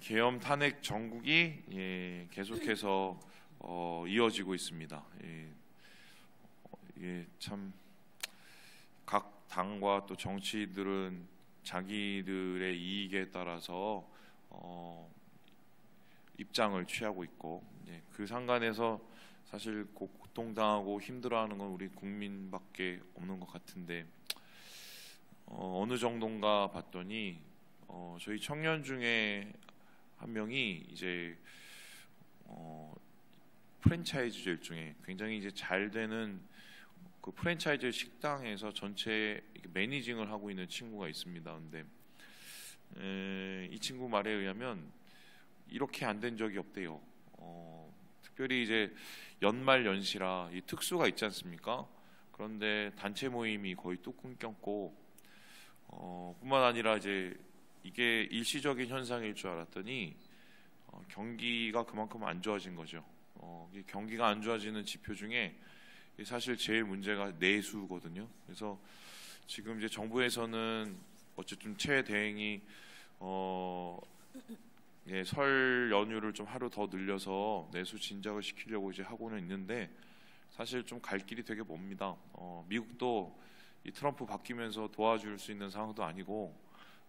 계엄 탄핵 정국이 계속해서 이어지고 있습니다. 참 각 당과 또 정치들은 자기들의 이익에 따라서 입장을 취하고 있고, 그 상관에서 사실 고통당하고 힘들어하는 건 우리 국민밖에 없는 것 같은데, 어느 정도인가 봤더니 저희 청년 중에 한 명이 이제 프랜차이즈 일종의 굉장히 이제 잘 되는 그 프랜차이즈 식당에서 전체 매니징을 하고 있는 친구가 있습니다. 근데 이 친구 말에 의하면 이렇게 안 된 적이 없대요. 특별히 이제 연말 연시라 이 특수가 있지 않습니까? 그런데 단체 모임이 거의 뚝 끊겼고, 뿐만 아니라 이제 이게 일시적인 현상일 줄 알았더니 경기가 그만큼 안 좋아진 거죠. 경기가 안 좋아지는 지표 중에 사실 제일 문제가 내수거든요. 그래서 지금 이제 정부에서는 어쨌든 최대행이 설 연휴를 좀 하루 더 늘려서 내수 진작을 시키려고 이제 하고는 있는데, 사실 좀 갈 길이 되게 멉니다. 미국도 이 트럼프 바뀌면서 도와줄 수 있는 상황도 아니고,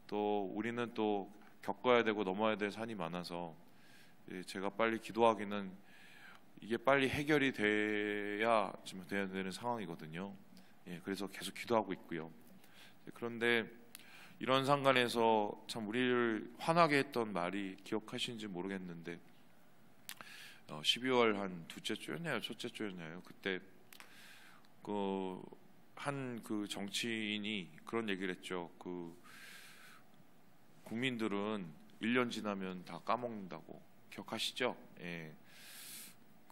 또 우리는 또 겪어야 되고 넘어야 될 산이 많아서 제가 빨리 기도하기는 이게 빨리 해결이 돼야 지금 돼야 되는 상황이거든요. 그래서 계속 기도하고 있고요. 그런데 이런 상관에서 참 우리를 화나게 했던 말이 기억하시는지 모르겠는데, 12월 한 둘째 주였나요, 첫째 주였나요? 그때 그 정치인이 그런 얘기를 했죠. 국민들은 1년 지나면 다 까먹는다고. 기억하시죠?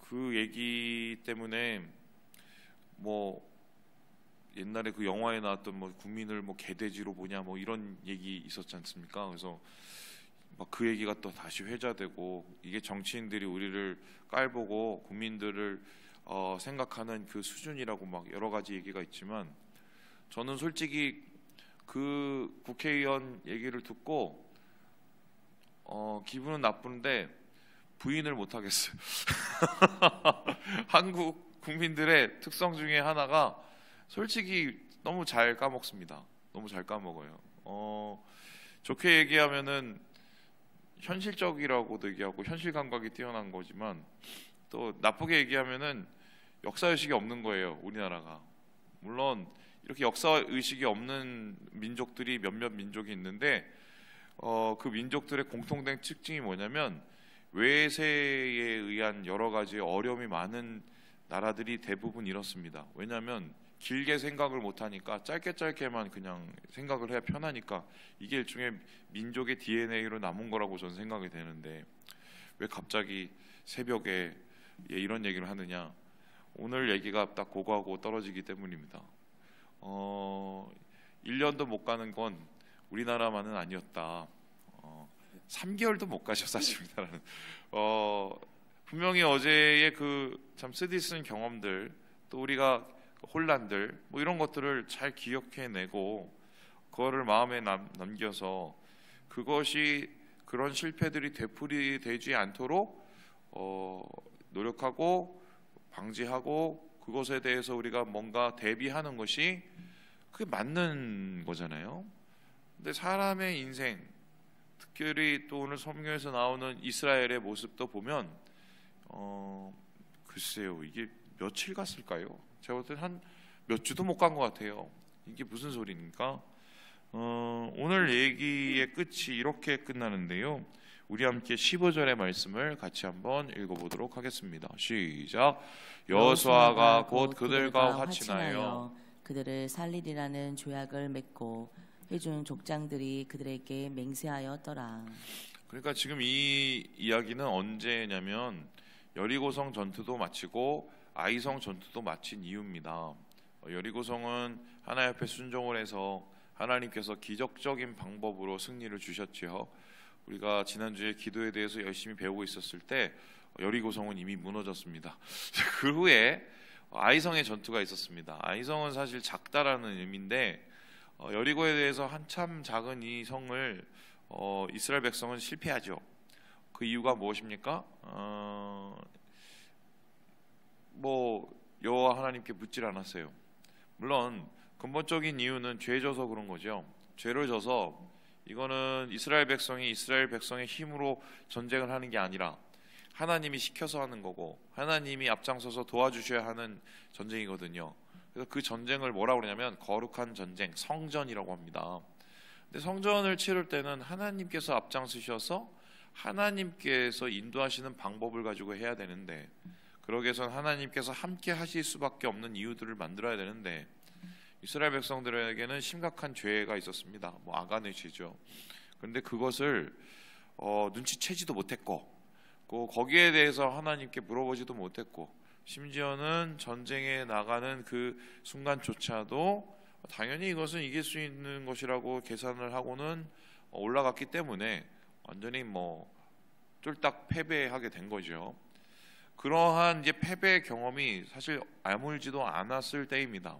그 얘기 때문에 뭐 옛날에 그 영화에 나왔던 뭐 국민을 뭐 개돼지로 보냐 뭐 이런 얘기 있었지 않습니까? 그래서 막 그 얘기가 또 다시 회자되고, 이게 정치인들이 우리를 깔보고 국민들을 생각하는 그 수준이라고 막 여러 가지 얘기가 있지만, 저는 솔직히 그 국회의원 얘기를 듣고 기분은 나쁜데 부인을 못 하겠어요. 한국 국민들의 특성 중에 하나가 솔직히 너무 잘 까먹습니다. 너무 잘 까먹어요. 좋게 얘기하면은 현실적이라고도 얘기하고 현실 감각이 뛰어난 거지만, 또 나쁘게 얘기하면은 역사 의식이 없는 거예요, 우리나라가. 물론 이렇게 역사 의식이 없는 민족들이 몇몇 민족이 있는데, 그 민족들의 공통된 특징이 뭐냐면 외세에 의한 여러 가지 어려움이 많은 나라들이 대부분 이렇습니다. 왜냐하면 길게 생각을 못하니까 짧게만 그냥 생각을 해야 편하니까, 이게 일종의 민족의 DNA로 남은 거라고 저는 생각이 되는데, 왜 갑자기 새벽에 이런 얘기를 하느냐? 오늘 얘기가 딱 그거하고 떨어지기 때문입니다. 1년도 못 가는 건 우리나라만은 아니었다. 3개월도 못 가죠, 사실 우리나라는. 분명히 어제의 그 참 쓰디쓴 경험들, 또 우리가 혼란들 뭐 이런 것들을 잘 기억해내고 그거를 마음에 남겨서, 그것이 그런 실패들이 되풀이되지 않도록 노력하고 방지하고, 그것에 대해서 우리가 뭔가 대비하는 것이 그게 맞는 거잖아요. 근데 사람의 인생, 특별히 또 오늘 성경에서 나오는 이스라엘의 모습도 보면 글쎄요, 이게 며칠 갔을까요? 제가 볼 때 한 몇 주도 못 간 것 같아요. 이게 무슨 소리입니까? 오늘 얘기의 끝이 이렇게 끝나는데요. 우리 함께 15절의 말씀을 같이 한번 읽어보도록 하겠습니다. 시작. 여호수아가 곧 그들과 화친하여 그들을 살리리라는 조약을 맺고 회중 족장들이 그들에게 맹세하였더라. 그러니까 지금 이 이야기는 언제냐면 여리고성 전투도 마치고 아이성 전투도 마친 이유입니다. 여리고성은 하나님 앞에 순종을 해서 하나님께서 기적적인 방법으로 승리를 주셨지요. 우리가 지난주에 기도에 대해서 열심히 배우고 있었을 때 여리고성은 이미 무너졌습니다. 그 후에 아이성의 전투가 있었습니다. 아이성은 사실 작다라는 의미인데, 여리고에 대해서 한참 작은 이 성을 이스라엘 백성은 실패하죠. 그 이유가 무엇입니까? 뭐 여호와 하나님께 묻질 않았어요. 물론 근본적인 이유는 죄 져서 그런 거죠. 죄를 져서 이거는 이스라엘 백성의 힘으로 전쟁을 하는 게 아니라 하나님이 시켜서 하는 거고 하나님이 앞장서서 도와주셔야 하는 전쟁이거든요. 그래서 그 전쟁을 뭐라고 그러냐면 거룩한 전쟁, 성전이라고 합니다. 근데 성전을 치를 때는 하나님께서 앞장서셔서 하나님께서 인도하시는 방법을 가지고 해야 되는데, 그러기 위해서는 하나님께서 함께 하실 수밖에 없는 이유들을 만들어야 되는데, 이스라엘 백성들에게는 심각한 죄가 있었습니다. 뭐 아간의 죄죠. 그런데 그것을 눈치채지도 못했고, 거기에 대해서 하나님께 물어보지도 못했고, 심지어는 전쟁에 나가는 그 순간조차도 당연히 이것은 이길 수 있는 것이라고 계산을 하고는 올라갔기 때문에 완전히 뭐 쫄딱 패배하게 된 거죠. 그러한 이제 패배 경험이 사실 아물지도 않았을 때입니다.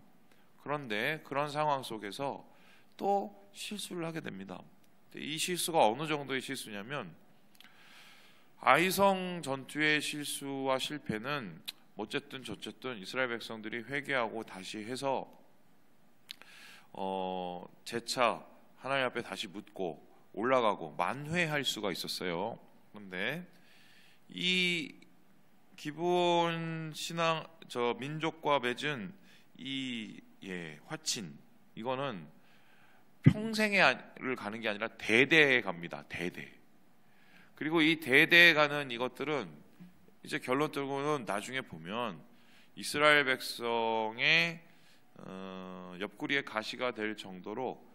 그런데 그런 상황 속에서 또 실수를 하게 됩니다. 이 실수가 어느 정도의 실수냐면, 아이성 전투의 실수와 실패는 어쨌든 저쨌든 이스라엘 백성들이 회개하고 다시 해서 재차 하나님 앞에 다시 묻고 올라가고 만회할 수가 있었어요. 그런데 이 기본 신앙 민족과 맺은 이 화친, 이거는 평생을 가는 게 아니라 대대에 갑니다. 대대. 그리고 이 대대에 가는 이것들은 이제 결론적으로는 나중에 보면 이스라엘 백성의 옆구리에 가시가 될 정도로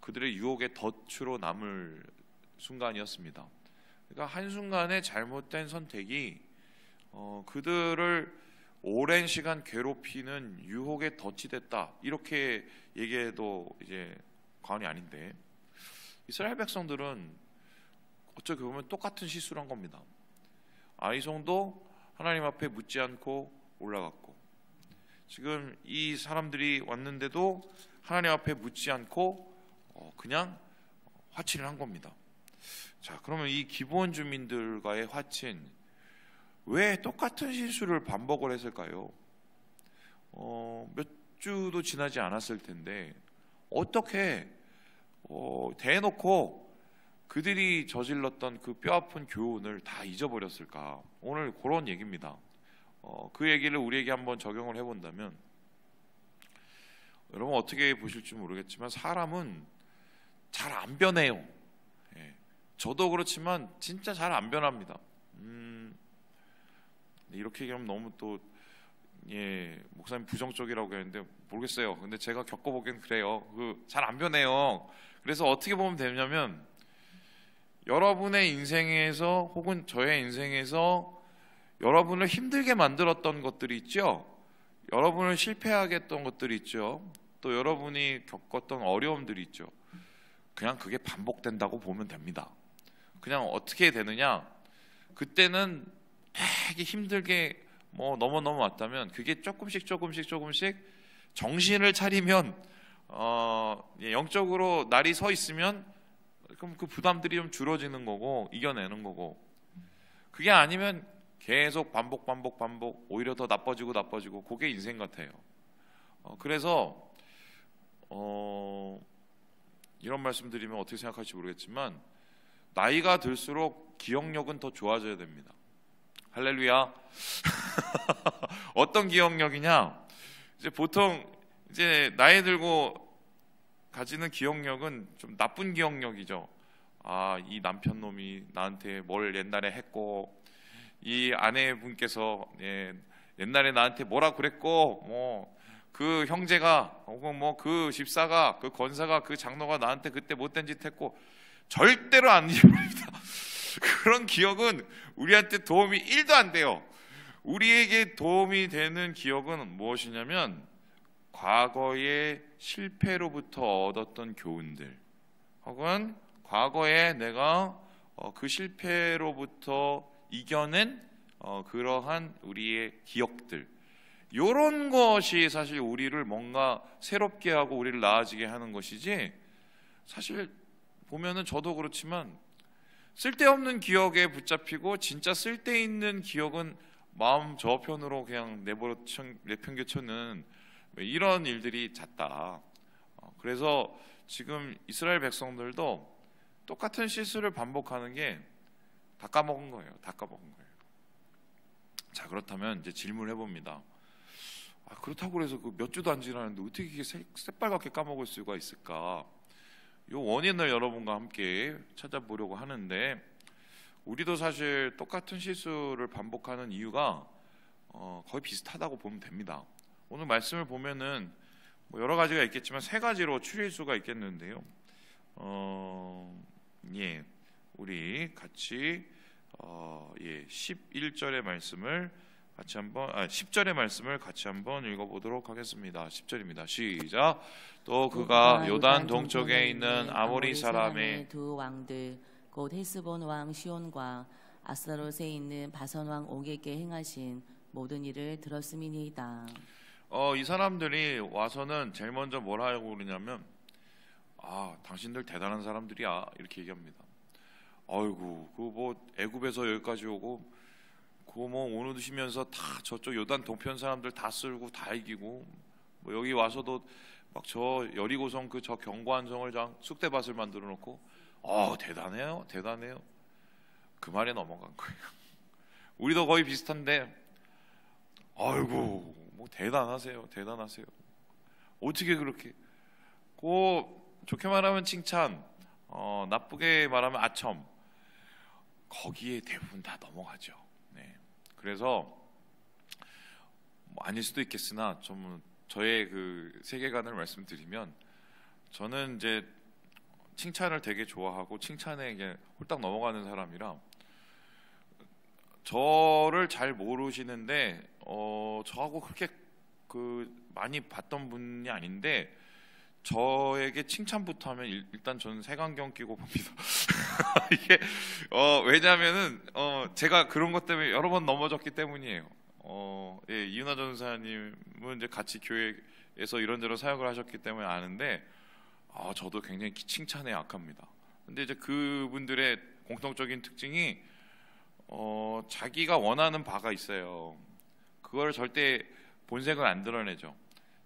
그들의 유혹의 덫으로 남을 순간이었습니다. 그러니까 한순간에 잘못된 선택이 그들을 오랜 시간 괴롭히는 유혹의 덫이 됐다, 이렇게 얘기해도 이제 과언이 아닌데, 이스라엘 백성들은 어떻게 보면 똑같은 실수를 한 겁니다. 아이송도 하나님 앞에 묻지 않고 올라갔고, 지금 이 사람들이 왔는데도 하나님 앞에 묻지 않고 그냥 화친을 한 겁니다. 자, 그러면 이 기본 주민들과의 화친, 왜 똑같은 실수를 반복을 했을까요? 몇 주도 지나지 않았을 텐데 어떻게 대놓고 그들이 저질렀던 그 뼈아픈 교훈을 다 잊어버렸을까? 오늘 그런 얘기입니다. 그 얘기를 우리에게 한번 적용을 해본다면, 여러분 어떻게 보실지 모르겠지만 사람은 잘 안 변해요. 저도 그렇지만 진짜 잘 안 변합니다. 이렇게 얘기하면 너무 또 목사님 부정적이라고 했는데 모르겠어요. 근데 제가 겪어보기엔 그래요. 잘 안 변해요. 그래서 어떻게 보면 되냐면, 여러분의 인생에서 혹은 저의 인생에서 여러분을 힘들게 만들었던 것들이 있죠. 여러분을 실패하게 했던 것들이 있죠. 또 여러분이 겪었던 어려움들이 있죠. 그냥 그게 반복된다고 보면 됩니다. 그냥 어떻게 되느냐, 그때는 되게 힘들게 너무 왔다면 그게 조금씩 정신을 차리면 영적으로 날이 서 있으면 그럼 그 부담들이 좀 줄어지는 거고 이겨내는 거고, 그게 아니면 계속 반복 오히려 더 나빠지고 그게 인생 같아요. 그래서 이런 말씀 드리면 어떻게 생각할지 모르겠지만, 나이가 들수록 기억력은 더 좋아져야 됩니다. 할렐루야. 어떤 기억력이냐, 이제 보통 이제 나이 들고 가지는 기억력은 좀 나쁜 기억력이죠. 이 남편 놈이 나한테 뭘 옛날에 했고, 이 아내분께서 옛날에 나한테 뭐라 그랬고, 그 형제가 혹은 그 집사가, 그 권사가, 그 장로가 나한테 그때 못된 짓 했고, 절대로 안 잊어버립니다. 그런 기억은 우리한테 도움이 1도 안 돼요. 우리에게 도움이 되는 기억은 무엇이냐면, 과거의 실패로부터 얻었던 교훈들, 혹은 과거에 내가 그 실패로부터 이겨낸 그러한 우리의 기억들, 이런 것이 사실 우리를 뭔가 새롭게 하고 우리를 나아지게 하는 것이지, 사실 보면은 저도 그렇지만 쓸데없는 기억에 붙잡히고 진짜 쓸데있는 기억은 마음 저편으로 그냥 내팽개쳐는 이런 일들이 잦다. 그래서 지금 이스라엘 백성들도 똑같은 실수를 반복하는 게 다 까먹은 거예요. 다 까먹은 거예요. 자, 그렇다면 이제 질문을 해봅니다. 그렇다고 해서 그 몇 주도 안 지났는데 어떻게 이게 새빨갛게 까먹을 수가 있을까? 이 원인을 여러분과 함께 찾아보려고 하는데, 우리도 사실 똑같은 실수를 반복하는 이유가 거의 비슷하다고 보면 됩니다. 오늘 말씀을 보면은 뭐 여러 가지가 있겠지만 세 가지로 추릴 수가 있겠는데요. 우리 같이 11절의 말씀을 같이 한번 10절의 말씀을 같이 한번 읽어보도록 하겠습니다. 10절입니다. 시작. 또 그가 요단 동쪽에 있는 아모리 사람의 두 왕들 곧 헤스본 왕 시온과 아스타롯에 있는 바선 왕 옥에게 행하신 모든 일을 들었음이니이다. 이 사람들이 와서는 제일 먼저 뭘 하려고 그러냐면, 당신들 대단한 사람들이야, 이렇게 얘기합니다. 아이고, 그 뭐 애굽에서 여기까지 오고 그 뭐 오누시면서 다 저쪽 요단 동편 사람들 다 쓸고 다 이기고, 뭐 여기 와서도 막 저 여리고성 그 저 견고한 성을 쑥대밭을 만들어 놓고, 대단해요, 대단해요. 그 말에 넘어간 거예요. 우리도 거의 비슷한데, 아이고, 뭐 대단하세요, 대단하세요. 어떻게 그렇게? 좋게 말하면 칭찬, 나쁘게 말하면 아첨. 거기에 대부분 다 넘어가죠. 네. 그래서 뭐 아닐 수도 있겠으나 좀 저의 그 세계관을 말씀드리면, 저는 이제 칭찬을 되게 좋아하고 칭찬에 이게 홀딱 넘어가는 사람이라, 저를 잘 모르시는데 저하고 그렇게 많이 봤던 분이 아닌데 저에게 칭찬부터 하면 일단 저는 색안경 끼고 봅니다. 이게 왜냐하면은 제가 그런 것 때문에 여러 번 넘어졌기 때문이에요. 이윤아 전사님은 이제 같이 교회에서 이런저런 사역을 하셨기 때문에 아는데, 저도 굉장히 칭찬에 약합니다. 근데 이제 그분들의 공통적인 특징이 자기가 원하는 바가 있어요. 그걸 절대 본색은 안 드러내죠.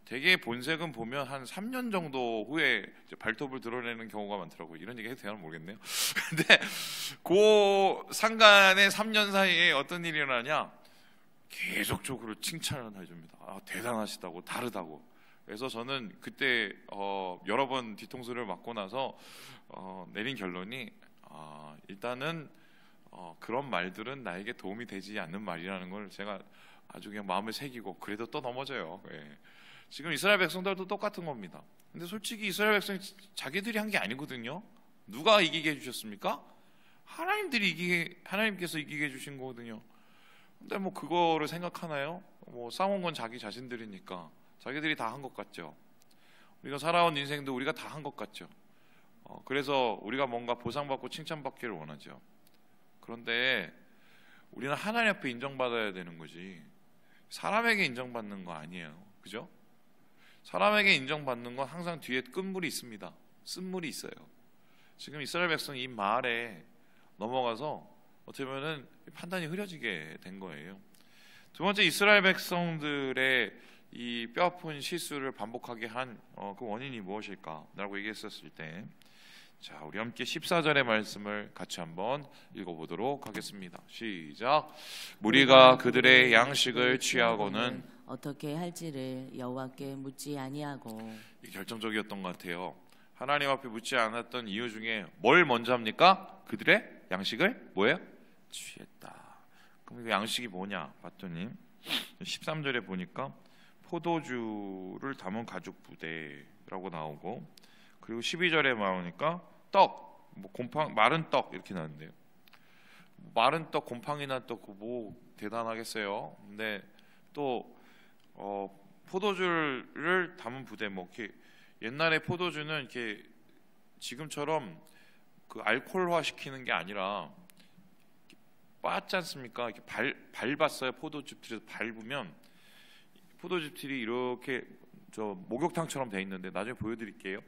되게 본색은 보면 한 3년 정도 후에 발톱을 드러내는 경우가 많더라고요. 이런 얘기 해도 되나 모르겠네요. 근데 그 상간의 3년 사이에 어떤 일이 일어나냐, 계속적으로 칭찬을 해줍니다. 대단하시다고, 다르다고. 그래서 저는 그때 여러 번 뒤통수를 맞고 나서 내린 결론이, 일단은 그런 말들은 나에게 도움이 되지 않는 말이라는 걸 제가 아주 그냥 마음에 새기고, 그래도 또 넘어져요. 예. 지금 이스라엘 백성들도 똑같은 겁니다. 근데 솔직히 이스라엘 백성이 자기들이 한 게 아니거든요. 누가 이기게 해주셨습니까? 하나님께서 이기게 해주신 거거든요. 근데 뭐 그거를 생각하나요? 뭐 싸운 건 자기 자신들이니까 자기들이 다 한 것 같죠. 우리가 살아온 인생도 우리가 다 한 것 같죠. 그래서 우리가 뭔가 보상받고 칭찬받기를 원하죠. 그런데 우리는 하나님 앞에 인정받아야 되는 거지, 사람에게 인정받는 거 아니에요. 그죠? 사람에게 인정받는 건 항상 뒤에 끝물이 있습니다. 쓴물이 있어요. 지금 이스라엘 백성이 이 말에 넘어가서 어떻게 보면 판단이 흐려지게 된 거예요. 두 번째, 이스라엘 백성들의 이 뼈아픈 실수를 반복하게 한 그 원인이 무엇일까? 라고 얘기했었을 때, 자, 우리 함께 14절의 말씀을 같이 한번 읽어보도록 하겠습니다. 시작. 무리가 그들의 양식을 취하고는 어떻게 할지를 여호와께 묻지 아니하고. 이게 결정적이었던 것 같아요. 하나님 앞에 묻지 않았던 이유 중에 뭘 먼저 합니까? 그들의 양식을 뭐예요? 취했다. 그럼 이 양식이 뭐냐 봤더니 13절에 보니까 포도주를 담은 가죽 부대라고 나오고, 그리고 12절에 나오니까 떡, 뭐 곰팡, 마른 떡 이렇게 나는데요. 마른 떡, 곰팡이나 떡, 뭐 대단하겠어요. 근데 또 포도주를 담은 부대, 뭐 이렇게 옛날에 포도주는 이렇게 지금처럼 그 알코올화 시키는 게 아니라 빻지 않습니까? 이렇게 밟았어요. 포도즙들에서 밟으면 포도즙들이 이렇게 목욕탕처럼 돼 있는데, 나중에 보여드릴게요.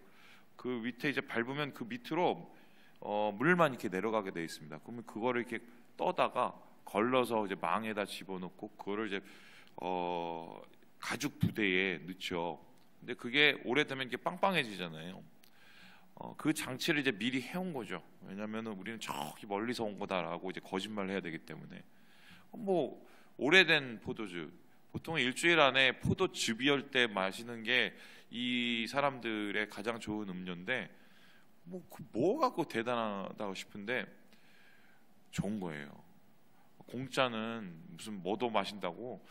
그 밑에 이제 밟으면 그 밑으로 물만 이렇게 내려가게 되어 있습니다. 그러면 그거를 이렇게 떠다가 걸러서 이제 망에다 집어넣고 그거를 이제 가죽 부대에 넣죠. 근데 그게 오래되면 이게 빵빵해지잖아요. 그 장치를 이제 미리 해온 거죠. 왜냐하면 우리는 저기 멀리서 온 거다라고 이제 거짓말을 해야 되기 때문에. 뭐 오래된 포도주, 보통 일주일 안에 포도 즙이을 때 마시는 게 이 사람들의 가장 좋은 음료인데 뭐가 그 대단하다고 싶은데 좋은 거예요. 공짜는 무슨 뭐도 마신다고.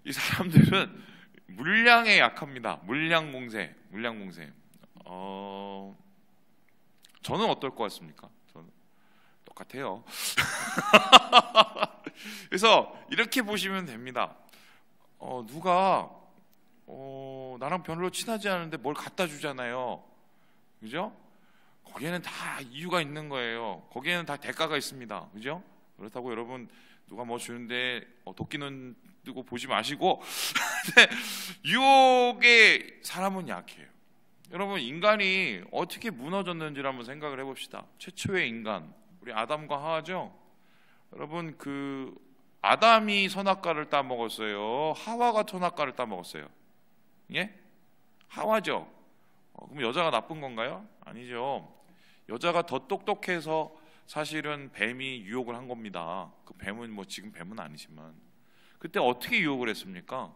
이 사람들은 물량에 약합니다. 물량 공세. 저는 어떨 것 같습니까? 저는 똑같아요. 그래서 이렇게 보시면 됩니다. 누가 나랑 별로 친하지 않은데 뭘 갖다 주잖아요. 그죠? 거기에는 다 이유가 있는 거예요. 거기에는 다 대가가 있습니다. 그죠? 그렇다고 여러분 누가 뭐 주는데 도끼는 뜨고 보지 마시고 유혹에 사람은 약해요. 여러분 인간이 어떻게 무너졌는지를 한번 생각을 해봅시다. 최초의 인간 우리 아담과 하와죠. 여러분 그 아담이 선악과를 따먹었어요? 하와가 선악과를 따먹었어요? 예? 하와죠. 그럼 여자가 나쁜 건가요? 아니죠. 여자가 더 똑똑해서 사실은 뱀이 유혹을 한 겁니다. 그 뱀은 뭐 지금 뱀은 아니지만 그때 어떻게 유혹을 했습니까?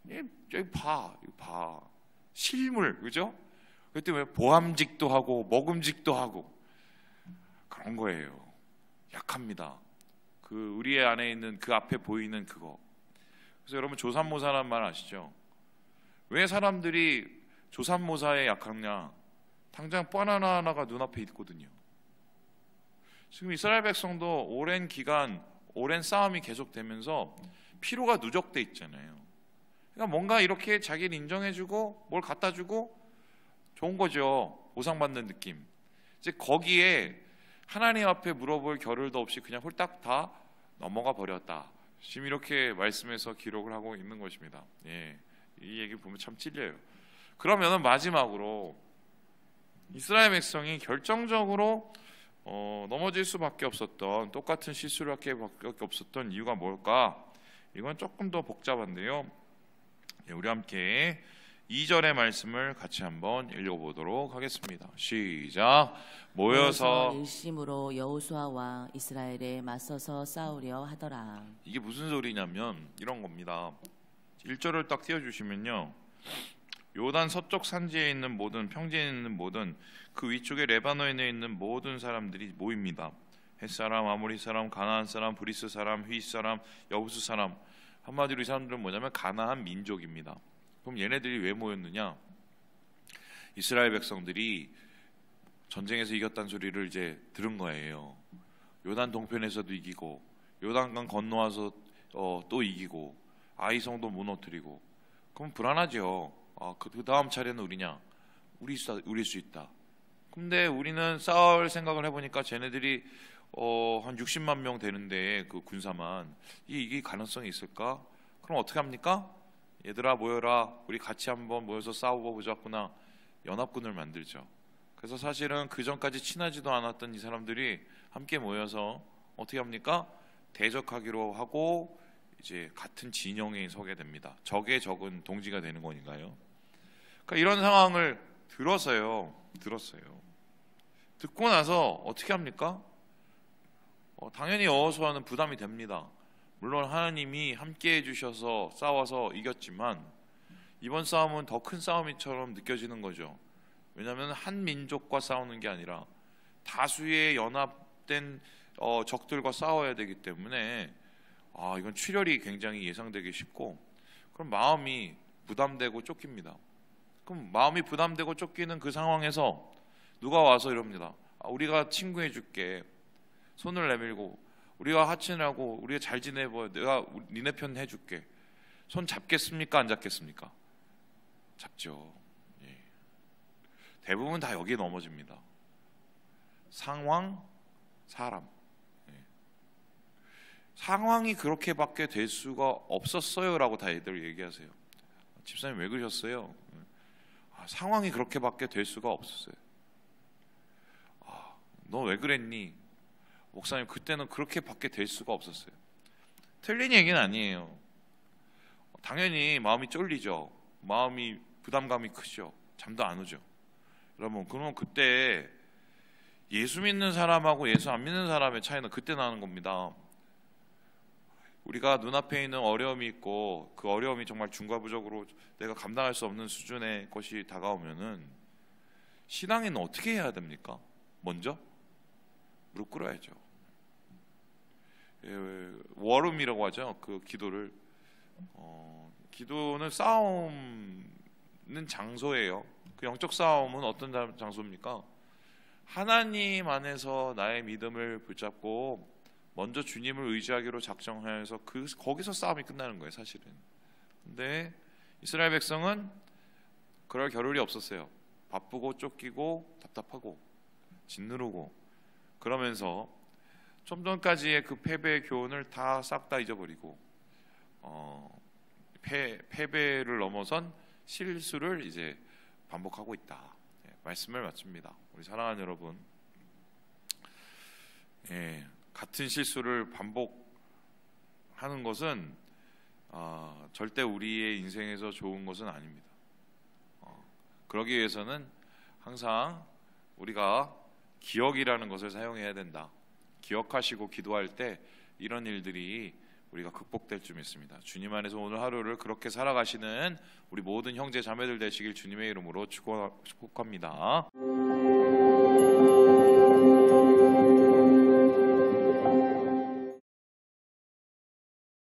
여기 봐. 실물, 그죠? 그때 왜 보암직도 하고 먹음직도 하고 그런 거예요. 약합니다. 그 우리 안에 있는 그 앞에 보이는 그거. 그래서 여러분 조삼모사라는 말 아시죠? 왜 사람들이 조삼모사에 약하냐? 당장 바나나 하나가 눈앞에 있거든요. 지금 이스라엘 백성도 오랜 기간, 오랜 싸움이 계속되면서 피로가 누적돼 있잖아요. 그러니까 뭔가 이렇게 자기를 인정해주고 뭘 갖다주고 좋은 거죠. 보상받는 느낌. 이제 거기에 하나님 앞에 물어볼 겨를도 없이 그냥 홀딱 다 넘어가 버렸다. 지금 이렇게 말씀해서 기록을 하고 있는 것입니다. 예, 이 얘기 보면 참 찔려요. 그러면은 마지막으로 이스라엘 백성이 결정적으로 넘어질 수밖에 없었던 똑같은 실수를 할 수밖에 없었던 이유가 뭘까? 이건 조금 더 복잡한데요. 예, 우리 함께 2절의 말씀을 같이 한번 읽어보도록 하겠습니다. 시작. 모여서 일심으로 여호수아와 이스라엘에 맞서서 싸우려 하더라. 이게 무슨 소리냐면 이런 겁니다. 1절을 딱 띄워주시면요, 요단 서쪽 산지에 있는 모든 평지에 있는 모든 그 위쪽에 레바논에 있는 모든 사람들이 모입니다. 헷사람, 아모리 사람, 가나안 사람, 브리스 사람, 휘 사람, 여부스 사람. 한마디로 이 사람들은 뭐냐면 가나안 민족입니다. 그럼 얘네들이 왜 모였느냐? 이스라엘 백성들이 전쟁에서 이겼다는 소리를 이제 들은 거예요. 요단 동편에서도 이기고 요단강 건너와서 또 이기고 아이성도 무너뜨리고. 그럼 불안하죠. 그 다음 차례는 우리냐? 우리일 수 있다. 근데 우리는 싸울 생각을 해보니까 쟤네들이 한 60만 명 되는데 그 군사만 이길 가능성이 있을까? 그럼 어떻게 합니까? 얘들아 모여라. 우리 같이 한번 모여서 싸워보자꾸나. 연합군을 만들죠. 그래서 사실은 그 전까지 친하지도 않았던 이 사람들이 함께 모여서 어떻게 합니까? 대적하기로 하고 이제 같은 진영에 서게 됩니다. 적의 적은 동지가 되는 거니까요. 그러니까 이런 상황을 들었어요. 듣고 나서 어떻게 합니까? 당연히 여호수아는 부담이 됩니다. 물론 하나님이 함께 해주셔서 싸워서 이겼지만 이번 싸움은 더 큰 싸움처럼 느껴지는 거죠. 왜냐하면 한 민족과 싸우는 게 아니라 다수의 연합된 적들과 싸워야 되기 때문에 이건 출혈이 굉장히 예상되기 쉽고, 그럼 마음이 부담되고 쫓깁니다. 그럼 마음이 부담되고 쫓기는 그 상황에서 누가 와서 이럽니다. 우리가 친구해 줄게. 손을 내밀고 우리가 하친하고 우리가 잘 지내고 내가 니네 편 해줄게. 손 잡겠습니까? 안 잡겠습니까? 잡죠. 예. 대부분 다 여기에 넘어집니다. 상황, 사람. 예. 상황이 그렇게밖에 될 수가 없었어요 라고 다들 얘기하세요. 집사님 왜 그러셨어요? 상황이 그렇게밖에 될 수가 없었어요. 너 왜 그랬니? 목사님 그때는 그렇게밖에 될 수가 없었어요. 틀린 얘기는 아니에요. 당연히 마음이 쫄리죠. 마음이 부담감이 크죠. 잠도 안 오죠. 여러분, 그러면 그때 예수 믿는 사람하고 예수 안 믿는 사람의 차이는 그때 나는 겁니다. 우리가 눈앞에 있는 어려움이 있고 그 어려움이 정말 중과부적으로 내가 감당할 수 없는 수준의 것이 다가오면은 신앙인은 어떻게 해야 됩니까? 먼저 무릎 꿇어야죠. 워룸이라고 하죠. 그 기도를 기도는 싸움은 장소예요. 그 영적 싸움은 어떤 장소입니까? 하나님 안에서 나의 믿음을 붙잡고 먼저 주님을 의지하기로 작정하여서 거기서 싸움이 끝나는 거예요, 사실은. 근데 이스라엘 백성은 그럴 겨를이 없었어요. 바쁘고 쫓기고 답답하고 짓누르고 그러면서 좀 전까지의 그 패배의 교훈을 다 싹 다 잊어버리고 패배를 넘어선 실수를 이제 반복하고 있다. 말씀을 마칩니다. 우리 사랑하는 여러분, 같은 실수를 반복하는 것은 절대 우리의 인생에서 좋은 것은 아닙니다. 그러기 위해서는 항상 우리가 기억이라는 것을 사용해야 된다. 기억하시고 기도할 때 이런 일들이 우리가 극복될 줄 믿습니다. 주님 안에서 오늘 하루를 그렇게 살아가시는 우리 모든 형제 자매들 되시길 주님의 이름으로 축복합니다.